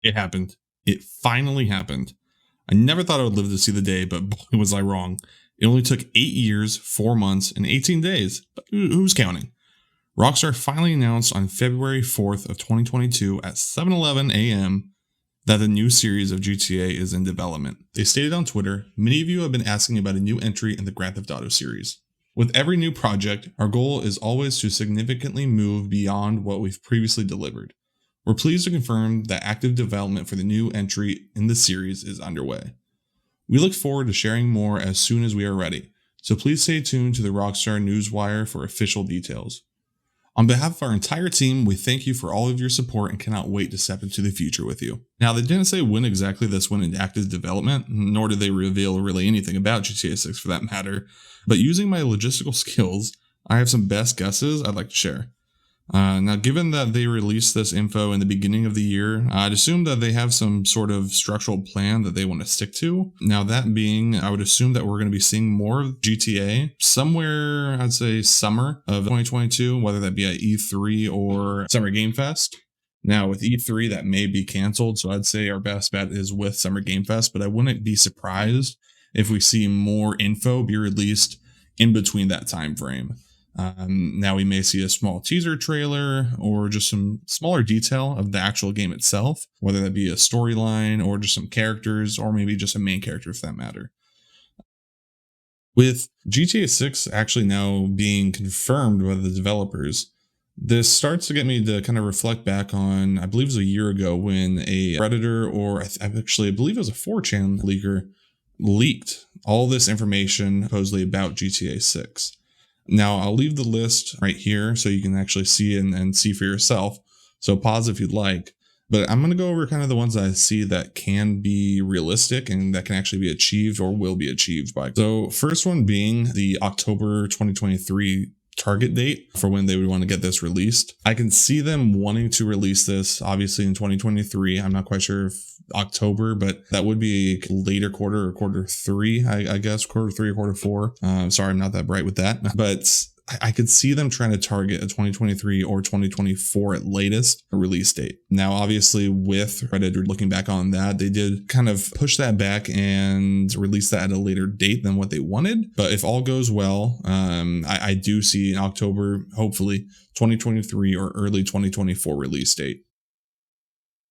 It happened. It finally happened. I never thought I would live to see the day, but boy, was I wrong. It only took 8 years, 4 months, and 18 days. But who's counting? Rockstar finally announced on February 4th of 2022 at 7:11 a.m. that the new series of GTA is in development. They stated on Twitter, "Many of you have been asking about a new entry in the Grand Theft Auto series. With every new project, our goal is always to significantly move beyond what we've previously delivered. We're pleased to confirm that active development for the new entry in the series is underway. We look forward to sharing more as soon as we are ready, so please stay tuned to the Rockstar Newswire for official details. On behalf of our entire team, we thank you for all of your support and cannot wait to step into the future with you." Now, they didn't say when exactly this went into active development, nor did they reveal really anything about GTA 6 for that matter, but using my logistical skills, I have some best guesses I'd like to share. Now, given that they released this info in the beginning of the year, I'd assume that they have some sort of structural plan that they want to stick to. Now, that being, I would assume that we're going to be seeing more of GTA somewhere, I'd say summer of 2022, whether that be at E3 or Summer Game Fest. Now, with E3, that may be canceled, so I'd say our best bet is with Summer Game Fest, but I wouldn't be surprised if we see more info be released in between that time frame. Now we may see a small teaser trailer or just some smaller detail of the actual game itself, whether that be a storyline or just some characters or maybe just a main character for that matter. With GTA 6 actually now being confirmed by the developers, this starts to get me to kind of reflect back on, I believe it was a year ago when a Redditor or I believe it was a 4chan leaker leaked all this information supposedly about GTA 6. Now, I'll leave the list right here so you can actually see and see for yourself. So pause if you'd like. But I'm going to go over kind of the ones that I see that can be realistic and that can actually be achieved or will be achieved by. So first one being the October 2023 target date for when they would want to get this released. I can see them wanting to release this obviously in 2023. I'm not quite sure if October, but that would be a later quarter or quarter three, I guess, quarter three or quarter four. Sorry, I'm not that bright with that, but I could see them trying to target a 2023 or 2024 at latest release date. Now, obviously, with Red Dead, looking back on that, they did kind of push that back and release that at a later date than what they wanted. But if all goes well, I do see in October, hopefully 2023 or early 2024 release date.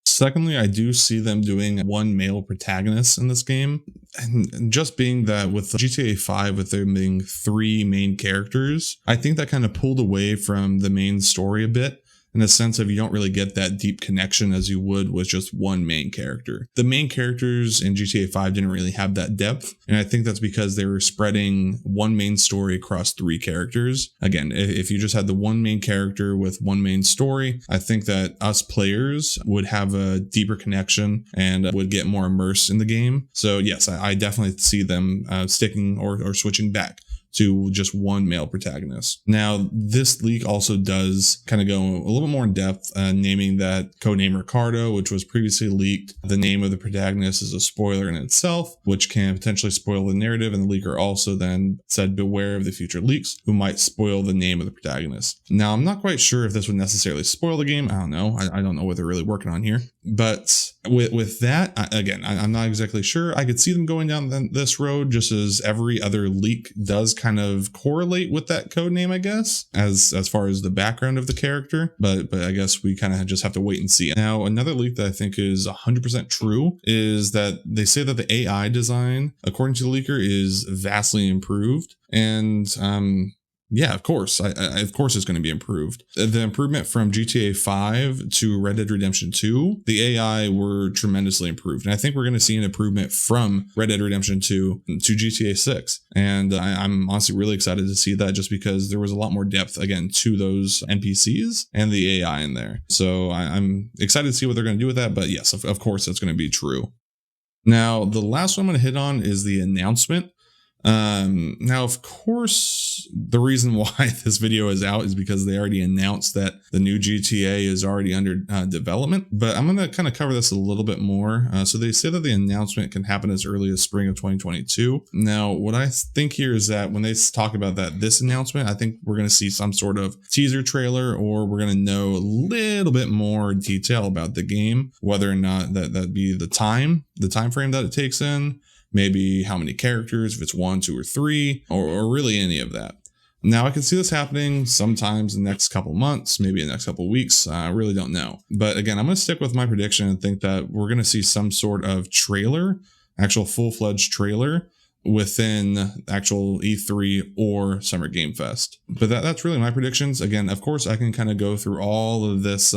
Secondly, I do see them doing one male protagonist in this game. And just being that with GTA 5, with there being 3 main characters, I think that kind of pulled away from the main story a bit, in the sense of you don't really get that deep connection as you would with just one main character. The main characters in GTA 5 didn't really have that depth, and I think that's because they were spreading one main story across 3 characters. Again, if you just had the one main character with one main story, I think that us players would have a deeper connection and would get more immersed in the game. So yes, I definitely see them sticking or switching back to just one male protagonist. Now, this leak also does kind of go a little bit more in depth, naming that codename Ricardo, which was previously leaked. The name of the protagonist is a spoiler in itself, which can potentially spoil the narrative, and the leaker also then said beware of the future leaks who might spoil the name of the protagonist. Now, I'm not quite sure if this would necessarily spoil the game. I don't know. I don't know what they're really working on here. But with that, I'm not exactly sure. I could see them going down this road, just as every other leak does kind of correlate with that code name, I guess, as far as the background of the character. But I guess we kind of just have to wait and see. Now, another leak that I think is 100% true is that they say that the AI design, according to the leaker, is vastly improved. And yeah, of course. Of course it's going to be improved. The improvement from GTA 5 to Red Dead Redemption 2, the AI were tremendously improved. And I think we're going to see an improvement from Red Dead Redemption 2 to GTA 6. And I'm honestly really excited to see that, just because there was a lot more depth, again, to those NPCs and the AI in there. So I'm excited to see what they're going to do with that. But yes, of course, that's going to be true. Now, the last one I'm going to hit on is the announcement Now, of course, the reason why this video is out is because they already announced that the new GTA is already under development, but I'm going to kind of cover this a little bit more. So they say that the announcement can happen as early as spring of 2022. Now, what I think here is that when they talk about this announcement, I think we're going to see some sort of teaser trailer, or we're going to know a little bit more detail about the game, whether or not that'd be the time frame that it takes in, maybe how many characters, if it's 1, 2, or 3, or really any of that. Now, I can see this happening sometimes in the next couple months, maybe in the next couple weeks. I really don't know. But again, I'm going to stick with my prediction and think that we're going to see some sort of trailer, actual full-fledged trailer, within actual E3 or Summer Game Fest. But that's really my predictions. Again, of course, I can kind of go through all of this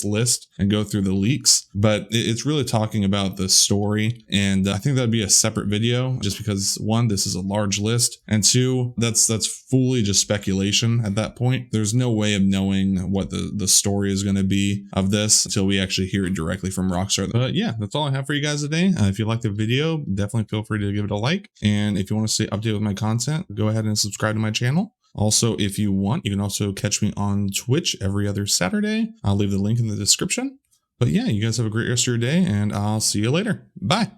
list and go through the leaks, but it's really talking about the story. And I think that'd be a separate video, just because 1, this is a large list, and 2, that's fully just speculation at that point. There's no way of knowing what the story is going to be of this until we actually hear it directly from Rockstar. But yeah, that's all I have for you guys today. If you liked the video, definitely feel free to give it a like. And if you want to stay updated with my content, go ahead and subscribe to my channel. Also, if you want, you can also catch me on Twitch every other Saturday. I'll leave the link in the description. But yeah, you guys have a great rest of your day, and I'll see you later. Bye.